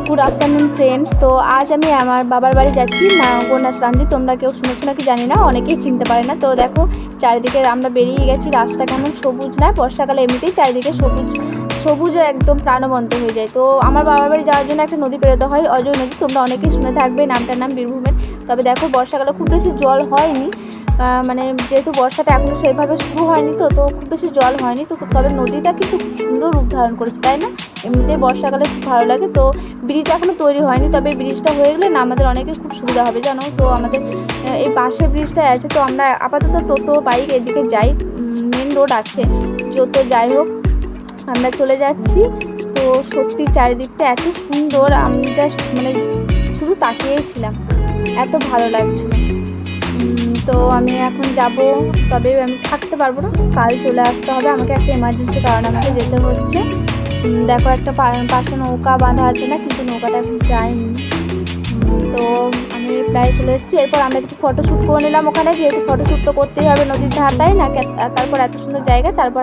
Good afternoon friends. তো আজ আমি আমার বাবার বাড়ি যাচ্ছি না কন্যাশ্রান্তি। তোমরা কেউ শুনেছো নাকি জানি না, অনেকেই চিনতে পারে না। তো দেখো চারিদিকে আমরা বেরিয়ে গেছি, রাস্তা কেমন সবুজ না, বর্ষাকালে এমনিতেই চারিদিকে সবুজ সবুজ একদম প্রাণবন্ত হয়ে যায়। তো আমার বাবার বাড়ি যাওয়ার জন্য একটা নদী পেরোতে হয়, অজয় নদী। তোমরা অনেকেই শুনে থাকবে, নামটার নাম বীরভূমের। তবে দেখো বর্ষাকালে খুব বেশি জল হয়নি, মানে যেহেতু বর্ষাটা এখনও সেভাবে শুরু হয়নি, তো খুব বেশি জল হয়নি। তো তবে নদীটা কিন্তু খুব সুন্দর রূপ ধারণ করেছে, তাই না? এমনিতেই বর্ষাকালে খুব ভালো লাগে। তো ব্রিজ এখনও তৈরি হয়নি, তবে ব্রিজটা হয়ে গেলে না আমাদের অনেকের খুব সুবিধা হবে, জানো। তো আমাদের এই পাশের ব্রিজটাই আছে। তো আমরা আপাতত টোটো বাইক এদিকে যাই, মেন রোড আছে। তো যাই হোক, আমরা চলে যাচ্ছি। তো সত্যি চারিদিকটা এত সুন্দর, আমি জাস্ট মানে শুধু তাকিয়েই ছিলাম, এত ভালো লাগছিল। তো আমি এখন যাব, তবে আমি থাকতে পারবো না, কাল চলে আসতে হবে আমাকে, একটা এমার্জেন্সি কারণে আমাকে যেতে হচ্ছে। দেখো একটা পাশে নৌকা বাঁধা আছে না, কিন্তু নৌকাটা এখন যায়নি। তো আমি প্রায় চলে এসেছি। এরপর আমরা একটু ফটোশ্যুট করে নিলাম ওখানে, যেহেতু ফটোশ্যুট তো করতেই হবে নদীর ধার, তাই না? তারপর এত সুন্দর জায়গা, তারপর